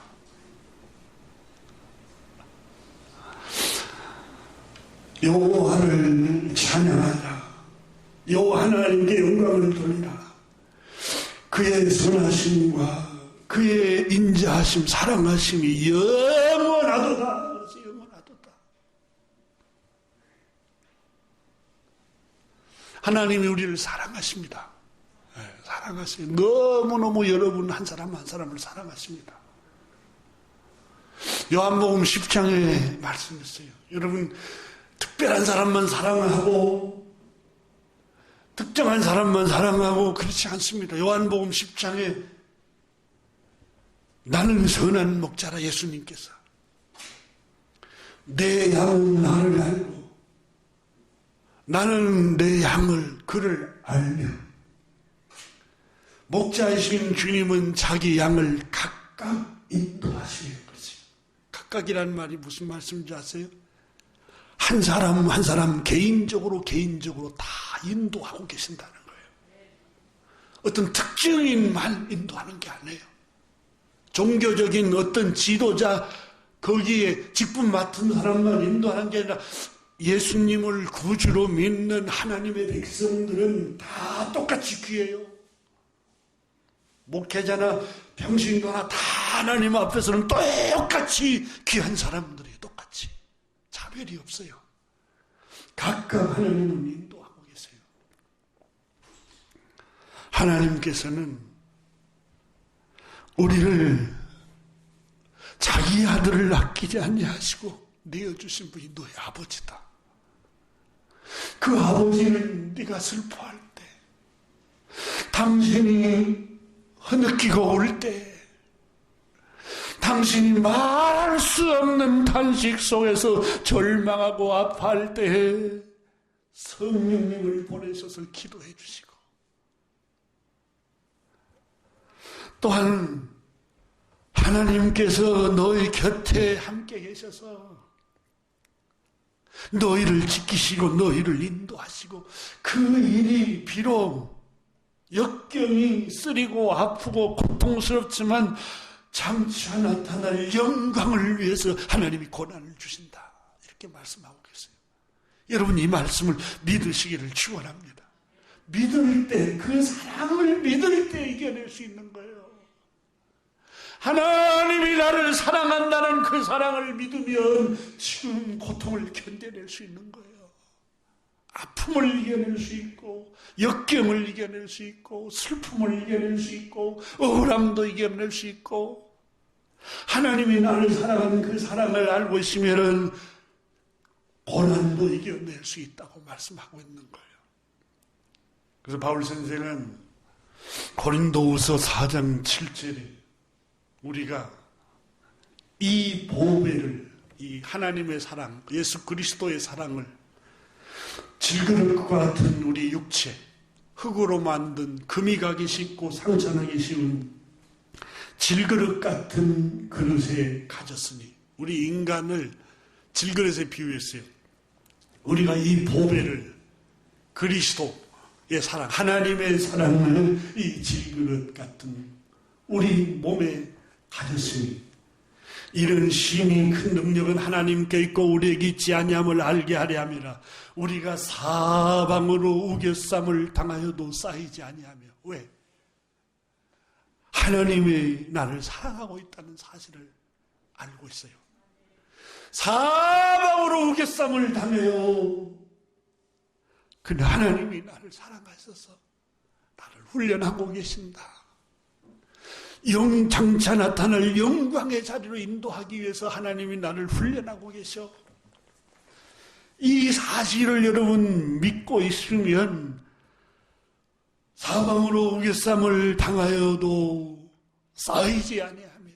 여호와를 찬양하라. 여호와 하나님께 영광을 돌리라. 그의 선하심과 그의 인자하심, 사랑하심이 영원하도다. 영원하도다. 하나님이 우리를 사랑하십니다. 사랑하세요. 너무너무 여러분 한 사람 한 사람을 사랑하십니다. 요한복음 10장에 말씀했어요. 여러분 특별한 사람만 사랑하고 특정한 사람만 사랑하고 그렇지 않습니다. 요한복음 10장에 나는 선한 목자라 예수님께서 내 양은 나를 알고 나는 내 양을 그를 알며. 목자이신 주님은 자기 양을 각각 인도하시는 거지. 각각이라는 말이 무슨 말씀인지 아세요? 한 사람 한 사람 개인적으로 다 인도하고 계신다는 거예요. 어떤 특정인만 인도하는 게 아니에요. 종교적인 어떤 지도자, 거기에 직분 맡은 사람만 인도하는 게 아니라 예수님을 구주로 믿는 하나님의 백성들은 다 똑같이 귀해요. 목회자나 평신도나 다 하나님 앞에서는 똑같이 귀한 사람들이 똑같이 차별이 없어요. 각각 하나님은 인도하고 계세요. 하나님께서는 우리를 자기 아들을 아끼지 아니하시고 내어주신 분이 너의 아버지다. 그 아버지는 네가 슬퍼할 때, 당신이 흐느끼고 올 때, 당신이 말할 수 없는 탄식 속에서 절망하고 아파할 때 성령님을 보내셔서 기도해 주시고, 또한 하나님께서 너희 곁에 함께 계셔서 너희를 지키시고 너희를 인도하시고, 그 일이 비록 역경이 쓰리고 아프고 고통스럽지만 장차 나타날 영광을 위해서 하나님이 고난을 주신다, 이렇게 말씀하고 계세요. 여러분, 이 말씀을 믿으시기를 축원합니다. 믿을 때, 그 사랑을 믿을 때 이겨낼 수 있는 거예요. 하나님이 나를 사랑한다는 그 사랑을 믿으면 지금 고통을 견뎌낼 수 있는 거예요. 아픔을 이겨낼 수 있고, 역경을 이겨낼 수 있고, 슬픔을 이겨낼 수 있고, 억울함도 이겨낼 수 있고, 하나님이 나를 사랑하는 그 사랑을 알고 있으면 고난도 이겨낼 수 있다고 말씀하고 있는 거예요. 그래서 바울 선생은 고린도후서 4장 7절에 우리가 이 보배를, 이 하나님의 사랑, 예수 그리스도의 사랑을 질그릇과 같은 우리 육체, 흙으로 만든 금이 가기 쉽고 상처나기 쉬운 질그릇 같은 그릇에 가졌으니, 우리 인간을 질그릇에 비유했어요. 우리가 이 보배를, 그리스도의 사랑, 하나님의 사랑을 이 질그릇 같은 우리 몸에 가졌으니, 이런 심히 큰 능력은 하나님께 있고 우리에게 있지 아니함을 알게 하려 함이라. 우리가 사방으로 우겨쌈을 당하여도 쌓이지 아니하며. 왜? 하나님이 나를 사랑하고 있다는 사실을 알고 있어요. 사방으로 우겨쌈을 당해요. 근데 하나님이 나를 사랑하셔서 나를 훈련하고 계신다. 장차 나타날 영광의 자리로 인도하기 위해서 하나님이 나를 훈련하고 계셔. 이 사실을 여러분 믿고 있으면 사방으로 우겨쌈을 당하여도 쌓이지 아니하며,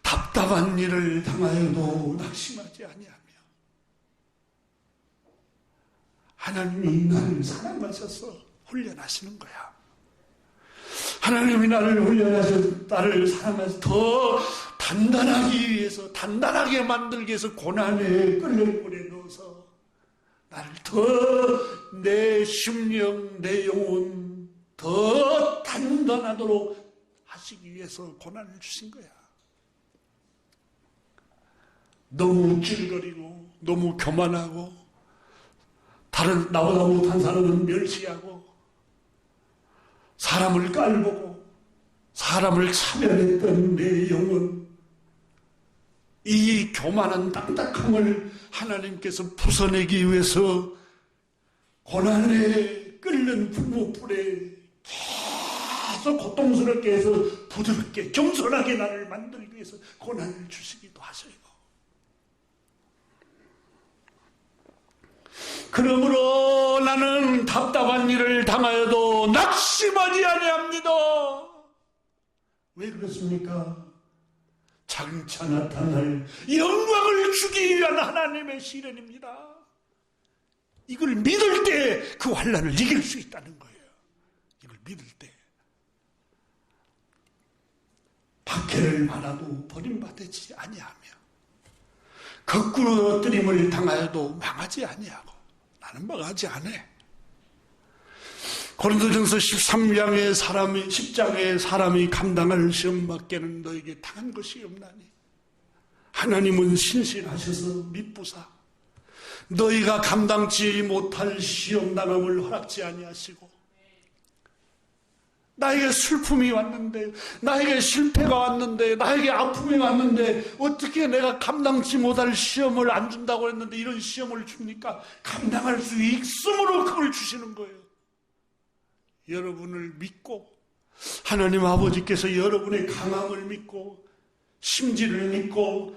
답답한 일을 당하여도 낙심하지 아니하며, 하나님이 나를 사랑하셔서 훈련하시는 거야. 하나님이 나를 훈련하셔서 나를 사랑해서 더 단단하기 위해서, 단단하게 만들기 위해서 고난에 끓는 물에 넣어서 나를 더 내 심령, 내 영혼 더 단단하도록 하시기 위해서 고난을 주신 거야. 너무 찔거리고 너무 교만하고 다른 나보다 못한 사람은 멸시하고 사람을 깔보고 사람을 차별했던 내 영혼, 이 교만한 딱딱함을 하나님께서 부숴내기 위해서 고난에 끓는 불못불에 계속 고통스럽게 해서 부드럽게 겸손하게 나를 만들기 위해서 고난을 주시기도 하셔요. 그러므로 나는 답답한 일을 당하여도 낙심하지 아니합니다. 왜 그렇습니까? 장차 나타날 영광을 주기 위한 하나님의 시련입니다. 이걸 믿을 때 그 환난을 이길 수 있다는 거예요. 이걸 믿을 때. 박해를 받아도 버림받지 아니하며 거꾸로 엎드림을 당하여도 망하지 아니하고 나는 망하지 않아. 고린도전서 10장의 사람이 감당할 시험밖에는 너에게 당한 것이 없나니 하나님은 신실하셔서 미쁘사 너희가 감당치 못할 시험당함을 허락지 아니하시고 나에게 슬픔이 왔는데 나에게 실패가 왔는데 나에게 아픔이 왔는데 어떻게 내가 감당치 못할 시험을 안 준다고 했는데 이런 시험을 줍니까? 감당할 수 있음으로 그걸 주시는 거예요. 여러분을 믿고 하나님 아버지께서 여러분의 강함을 믿고 심지를 믿고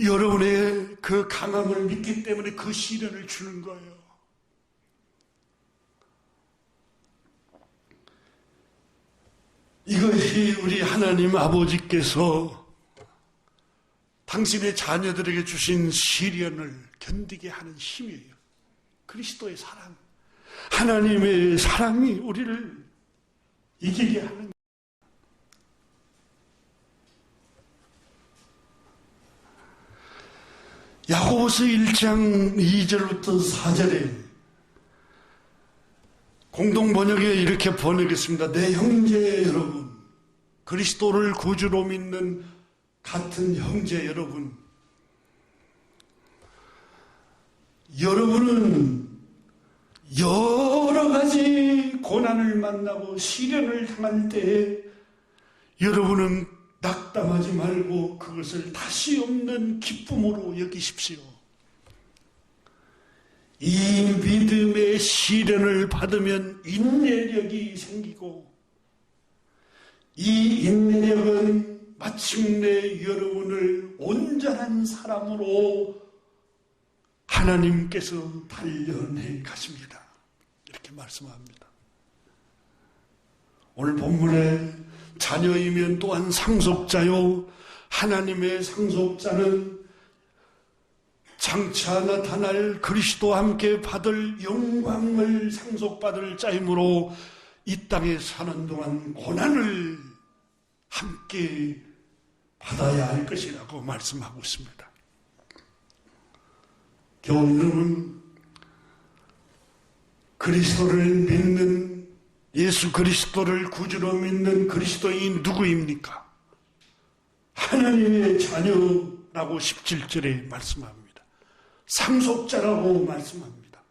여러분의 그 강함을 믿기 때문에 그 시련을 주는 거예요. 이것이 우리 하나님 아버지께서 당신의 자녀들에게 주신 시련을 견디게 하는 힘이에요. 그리스도의 사랑, 하나님의 사랑이 우리를 이기게 하는 야고보서 1장 2절부터 4절에 공동번역에 이렇게 번역했습니다. 내 형제 여러분, 그리스도를 구주로 믿는 같은 형제 여러분, 여러분은 여러 가지 고난을 만나고 시련을 당할 때에 여러분은 낙담하지 말고 그것을 다시 없는 기쁨으로 여기십시오. 이 믿음의 시련을 받으면 인내력이 생기고 이 인내력은 마침내 여러분을 온전한 사람으로 하나님께서 단련해 가십니다. 이렇게 말씀합니다. 오늘 본문에 자녀이면 또한 상속자요 하나님의 상속자는 장차 나타날 그리스도와 함께 받을 영광을 상속받을 자이므로 이 땅에 사는 동안 고난을 함께 받아야 할 것이라고 말씀하고 있습니다. 여러분, 그리스도를 믿는 예수 그리스도를 구주로 믿는 그리스도인이 누구입니까? 하나님의 자녀라고 17절에 말씀합니다. 상속자라고 말씀합니다.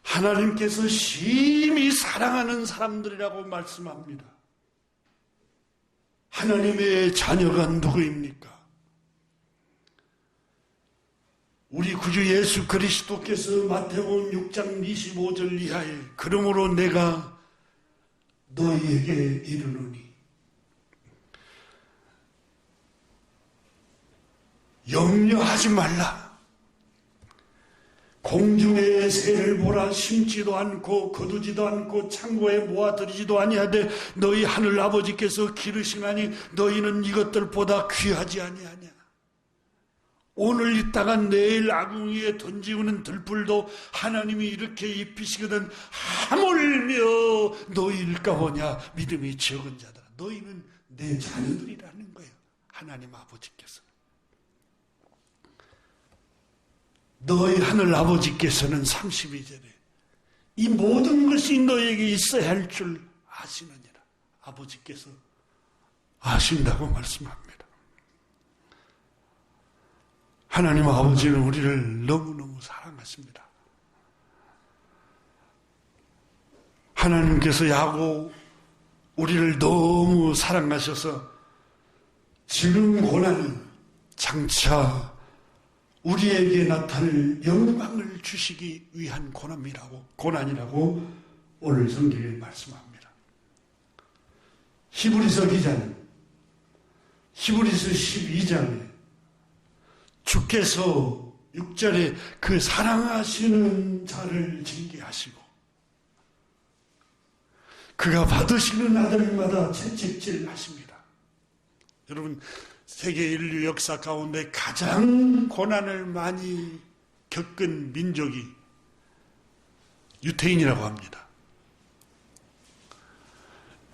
하나님께서 심히 사랑하는 사람들이라고 말씀합니다. 하나님의 자녀가 누구입니까? 우리 구주 예수 그리스도께서 마태복음 6장 25절 이하에 그러므로 내가 너희에게 이르노니 염려하지 말라. 공중의 새를 보라. 심지도 않고 거두지도 않고 창고에 모아들이지도 아니하되 너희 하늘 아버지께서 기르시나니 너희는 이것들보다 귀하지 아니하냐. 오늘 있다가 내일 아궁이에 던지우는 들불도 하나님이 이렇게 입히시거든 하물며 너희일까 보냐. 믿음이 적은 자들아, 너희는 내 자녀들이라는 거예요. 하나님 아버지께서. 너희 하늘 아버지께서는 32절에 이 모든 것이 너에게 있어야 할 줄 아시느니라. 아버지께서 아신다고 말씀합니다. 하나님 아버지는 우리를 너무너무 사랑하십니다. 하나님께서 야고 우리를 너무 사랑하셔서 지금 고난이 장차 우리에게 나타날 영광을 주시기 위한 고난이라고 오늘 성경에 말씀합니다. 히브리서 기자는 히브리서 12장에 주께서 6절에 그 사랑하시는 자를 징계하시고 그가 받으시는 아들마다 채찍질 하십니다. 여러분, 세계 인류 역사 가운데 가장 고난을 많이 겪은 민족이 유대인이라고 합니다.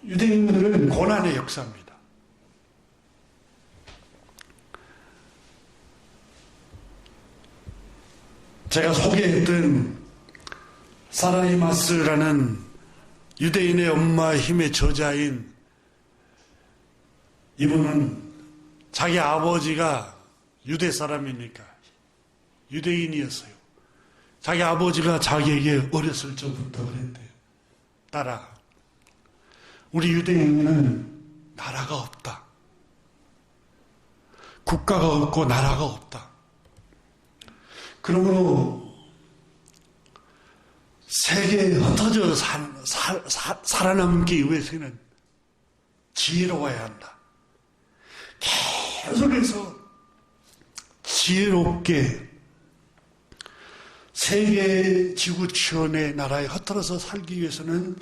유대인들은 고난의 역사입니다. 제가 소개했던 사라이마스라는 유대인의 엄마의 힘의 저자인 이분은 자기 아버지가 유대 사람이니까 유대인이었어요. 자기 아버지가 자기에게 어렸을 적부터 그랬대요. 딸아, 우리 유대인은 나라가 없다. 국가가 없고 나라가 없다. 그러므로 세계에 흩어져 살아남기 위해서는 지혜로워야 한다. 계속해서 지혜롭게 세계 지구촌의 나라에 흩어져서 살기 위해서는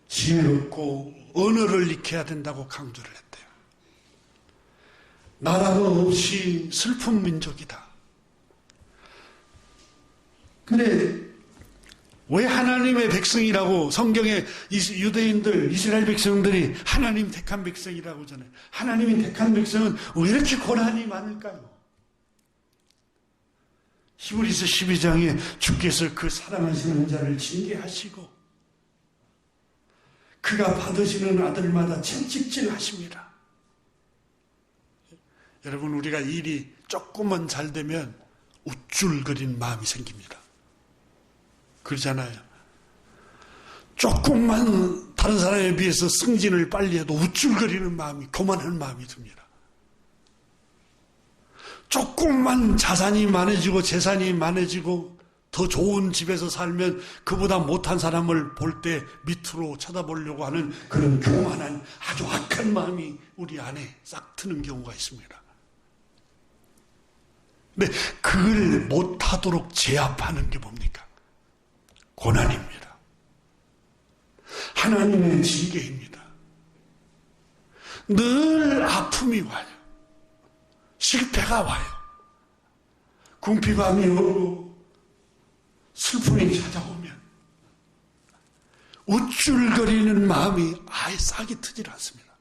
지혜롭고 언어를 익혀야 된다고 강조를 했대요. 나라가 없이 슬픈 민족이다. 근데 왜 하나님의 백성이라고 성경에 유대인들, 이스라엘 백성들이 하나님 택한 백성이라고 하잖아요. 하나님이 택한 백성은 왜 이렇게 고난이 많을까요? 히브리서 12장에 주께서 그 사랑하시는 자를 징계하시고 그가 받으시는 아들마다 채찍질 하십니다. 여러분, 우리가 일이 조금만 잘 되면 우쭐거리는 마음이 생깁니다. 그러잖아요. 조금만 다른 사람에 비해서 승진을 빨리 해도 우쭐거리는 마음이, 교만한 마음이 듭니다. 조금만 자산이 많아지고 재산이 많아지고 더 좋은 집에서 살면 그보다 못한 사람을 볼 때 밑으로 쳐다보려고 하는 그런 교만한 아주 악한 마음이 우리 안에 싹 트는 경우가 있습니다. 근데 그걸 못하도록 제압하는 게 뭡니까? 고난입니다. 하나님의 징계입니다. 늘 아픔이 와요. 실패가 와요. 궁핍함이 오고 슬픔이 찾아오면 우쭐거리는 마음이 아예 싹이 트질 않습니다.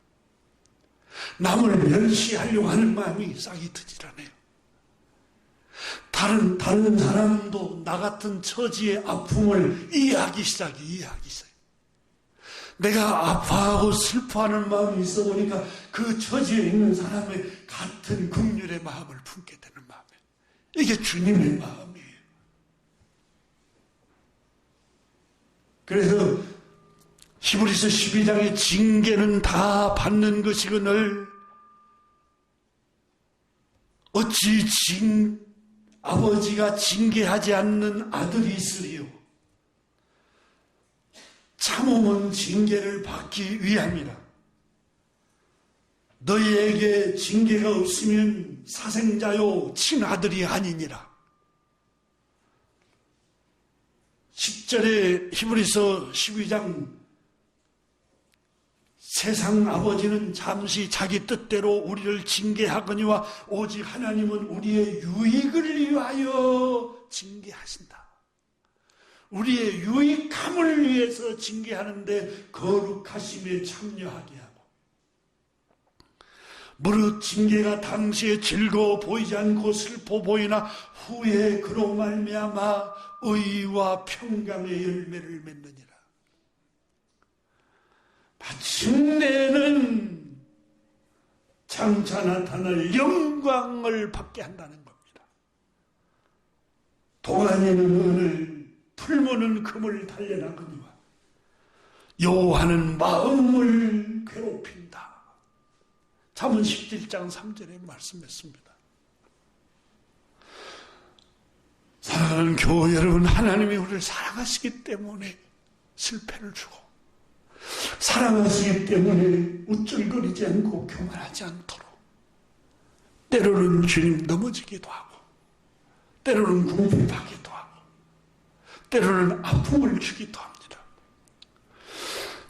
남을 멸시하려고 하는 마음이 싹이 트질 않아요. 다른 사람도 나 같은 처지의 아픔을 이해하기 시작해요. 내가 아파하고 슬퍼하는 마음이 있어 보니까 그 처지에 있는 사람의 같은 긍휼의 마음을 품게 되는 마음이에요. 이게 주님의 마음이에요. 그래서 히브리서 12장의 징계는 다 받는 것이거늘 어찌 아버지가 징계하지 않는 아들이 있으리요. 참음은 징계를 받기 위함이라. 너희에게 징계가 없으면 사생자요 친아들이 아니니라. 10절에 히브리서 12장 세상 아버지는 잠시 자기 뜻대로 우리를 징계하거니와 오직 하나님은 우리의 유익을 위하여 징계하신다. 우리의 유익함을 위해서 징계하는데 거룩하심에 참여하게 하고 무릇 징계가 당시에 즐거워 보이지 않고 슬퍼 보이나 후에 그로 말미암아 의와 평강의 열매를 맺느니라. 마침내는 장차 나타날 영광을 받게 한다는 겁니다. 동안에는 은을, 풀무는 금을 달려나거니와 여호와는 마음을 괴롭힌다. 잠언 17장 3절에 말씀했습니다. 사랑하는 교회 여러분, 하나님이 우리를 사랑하시기 때문에 실패를 주고 사랑하시기 때문에 우쭐거리지 않고 교만하지 않도록 때로는 주님 넘어지기도 하고 때로는 궁핍하기도 하고 때로는 아픔을 주기도 합니다.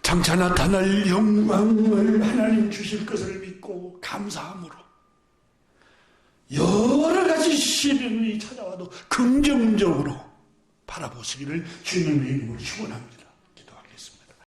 장차 나타날 영광을 하나님 주실 것을 믿고 감사함으로 여러 가지 시련이 찾아와도 긍정적으로 바라보시기를 주님의 이름으로 축원합니다.